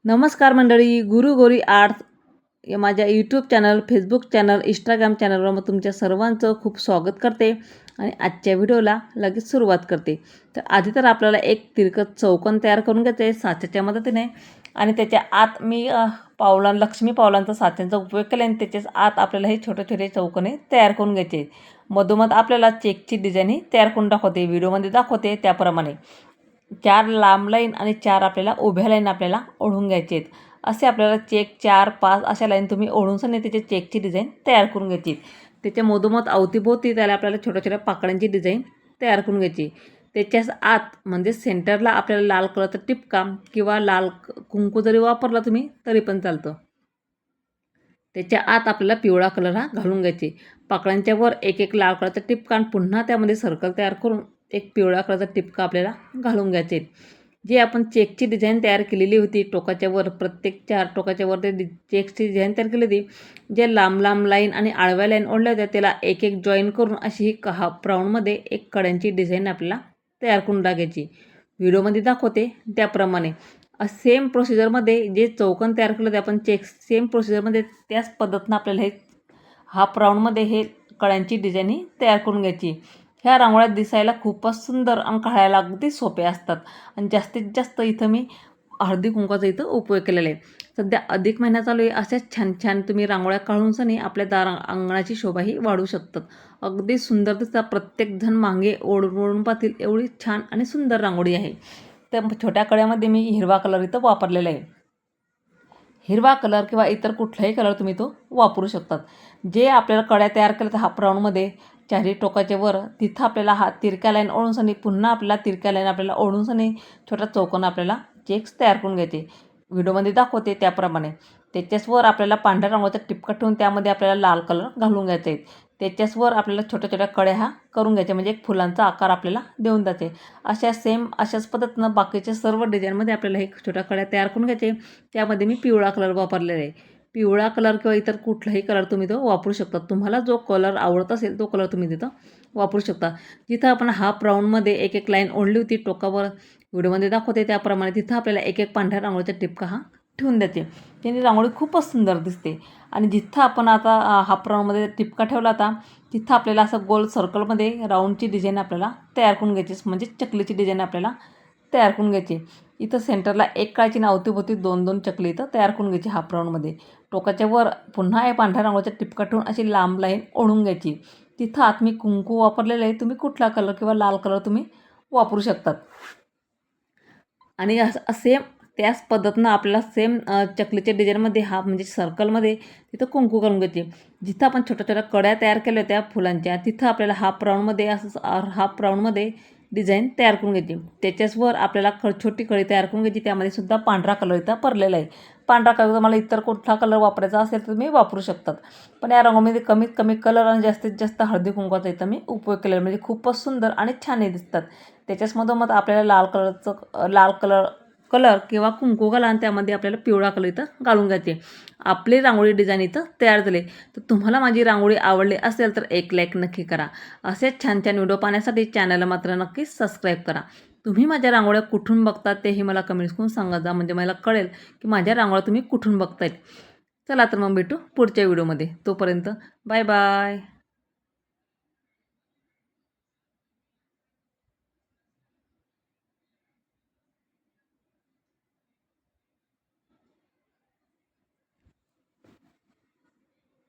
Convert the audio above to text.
नमस्कार मंडळी, गुरु गौरी आर्ट या माझ्या YouTube channel, Facebook channel, Instagram चॅनलवर मग तुमच्या सर्वांचं खूप स्वागत करते आणि आजच्या व्हिडिओला लगेच सुरुवात करते. तर आधी तर आपल्याला एक तिरकस चौकोन तयार करून घ्यायचं आहे साच्याच्या मदतीने आणि त्याच्या आत मी लक्ष्मी पावलांचा साच्यांचा उपयोग केला आणि त्याच्याच आत आपल्याला हे छोटे छोटे चौकोने तयार करून घ्यायचे. मधोमध आपल्याला चेकची डिझाईन तयार करून दाखवते, व्हिडिओमध्ये दाखवते त्याप्रमाणे 4 लांब लाईन आणि 4 आपल्याला उभ्या लाईन आपल्याला ओढून घ्यायचे आहेत. असे आपल्याला चेक 4, 5 अशा लाईन तुम्ही ओढूनसनी त्याची चेकची डिझाईन तयार करून घ्यायची. त्याच्या मधोमध अवतीभोवती त्याला आपल्याला छोट्या छोट्या पाकळ्यांची डिझाईन तयार करून घ्यायची. त्याच्याच आत म्हणजे सेंटरला आपल्याला लाल कलरचा टिपका किंवा लाल कुंकू जरी वापरला तुम्ही तरी पण चालतं. त्याच्या आत आपल्याला पिवळा कलर हा घालून घ्यायचे. पाकळ्यांच्या वर एक एक लाल कलरचा टिपका आणि पुन्हा त्यामध्ये सर्कल तयार करून एक पिवळा कलरचा टिपका आपल्याला घालून घ्यायचे. जी आपण चेकची डिझाईन तयार केलेली होती टोकाच्या वर, प्रत्येक 4 टोकाच्या वर ते चेकची डिझाईन तयार केली होती. जे लांब लांब लाईन आणि आडव्या लाईन ओढल्या होत्या त्याला एक एक जॉईन करून अशी ही हाफ राऊंडमध्ये एक कड्यांची डिझाईन आपल्याला तयार करून टाकायची. व्हिडिओमध्ये दाखवते त्याप्रमाणे सेम प्रोसिजरमध्ये जे चौकोन तयार केलं होते आपण चेक, सेम प्रोसिजरमध्ये त्याच पद्धतीनं आपल्याला हे हाफ राऊंडमध्ये हे कळ्यांची डिझाईन ही तयार करून घ्यायची. ह्या रांगोळ्या दिसायला खूपच सुंदर आणि काढायला अगदी सोप्या असतात आणि जास्तीत जास्त इथं मी हळदी कुंकवाचा इथं उपयोग केलेला आहे. सध्या अधिक महिना चालू आहे, अशाच छान छान तुम्ही रांगोळ्या काढूनसनी आपल्या अंगणाची शोभाही वाढवू शकतात. अगदी सुंदर दिसतात, प्रत्येकजण मागे ओढून ओढून पाहतील एवढी छान आणि सुंदर रांगोळी आहे. त्या छोट्या कड्यामध्ये मी हिरवा कलर इथं वापरलेला आहे. हिरवा कलर किंवा इतर कुठलाही कलर तुम्ही तो वापरू शकतात. जे आपल्याला कड्या तयार केल्या हाफ राऊंडमध्ये चारही टोकाच्या वर तिथं आपल्याला हा तिरक्या लाईन ओढूनसनी पुन्हा आपल्याला तिरक्या लाईन आपल्याला ओढूनसनी छोटा चौकोन आपल्याला चेक्स तयार करून घ्यायचे. व्हिडिओमध्ये दाखवते त्याप्रमाणे त्याच्याच वर आपल्याला पांढऱ्या रंगाचा टिपका ठेवून त्यामध्ये आपल्याला लाल कलर घालून घ्यायचे आहेत. त्याच्याच वर आपल्याला छोट्या छोट्या कड्या हा करून घ्यायच्या, म्हणजे एक फुलांचा आकार आपल्याला देऊन द्यायचे. अशाच पद्धतीनं बाकीच्या सर्व डिझाईनमध्ये आपल्याला हे छोट्या कड्या तयार करून घ्यायचे. त्यामध्ये मी पिवळा कलर वापरलेला आहे. पिवळा कलर किंवा इतर कुठलाही कलर तुम्ही तो वापरू शकता. तुम्हाला जो कलर आवडत असेल तो कलर तुम्ही तिथं वापरू शकता. जिथं आपण हाफ राऊंडमध्ये एक एक लाईन ओढली होती टोकावर, व्हिडिओमध्ये दाखवते त्याप्रमाणे तिथं आपल्याला एक एक पांढऱ्या रांगोळीचा टिपका हा ठेवून द्यायचे. त्याने रांगोळी खूपच सुंदर दिसते. आणि जिथं आपण आता हाफ राऊंडमध्ये टिपका ठेवला होता तिथं आपल्याला असं गोल सर्कलमध्ये राऊंडची डिझाईन आपल्याला तयार करून घ्यायची, म्हणजे चकलीची डिझाईन आपल्याला तयार करून घ्यायची. इथं सेंटरला एक काळची आणि अवतीभोवती 2-2 चकली इथं तयार करून घ्यायची हाफ राऊंडमध्ये. टोकाच्या वर पुन्हा एक पांढऱ्या रंगाचा टिपका ठेवून अशी लांब लाईन ओढून घ्यायची. तिथं आत मी कुंकू वापरलेलं आहे, तुम्ही कुठला कलर किंवा लाल कलर तुम्ही वापरू शकतात. आणि असं सेम त्याच पद्धतीनं आपल्याला सेम चकलीच्या डिझाईनमध्ये हा म्हणजे सर्कलमध्ये तिथं कुंकू करून घ्यायची. जिथं आपण छोट्या छोट्या कड्या तयार केल्या होत्या फुलांच्या तिथं आपल्याला हाफ राऊंडमध्ये डिझाईन तयार करून घ्यायची. त्याच्याच वर आपल्याला छोटी कळी तयार करून घ्यायची. त्यामध्ये सुद्धा पांढरा कलर इथं भरलेला आहे. पांढरा कलर तुम्हाला इतर कुठला कलर वापरायचा असेल तर तुम्ही वापरू शकतात. पण या रंगामध्ये कमीत कमी कलर आणि जास्तीत जास्त हळदी कुंकवाचा इथं मी उपयोग केलेला, म्हणजे खूपच सुंदर आणि छानही दिसतात. त्याच्याच मधोमध आपल्याला लाल कलर किंवा कुंकू घाला आणि त्यामध्ये आपल्याला पिवळा कलर इथं घालून घ्यायचे. आपली रांगोळी डिझाईन इथं तयार झाली. तर तुम्हाला माझी रांगोळी आवडली असेल तर एक लाईक नक्की करा. असेच छान छान व्हिडिओ पाहण्यासाठी चॅनलला मात्र नक्कीच सबस्क्राईब करा. तुम्ही माझ्या रांगोळ्या कुठून बघता तेही मला कमेंट्स करून सांगा जा, म्हणजे मला कळेल की माझ्या रांगोळ्या तुम्ही कुठून बघतायत. चला तर मग भेटू पुढच्या व्हिडिओमध्ये. तोपर्यंत बाय बाय.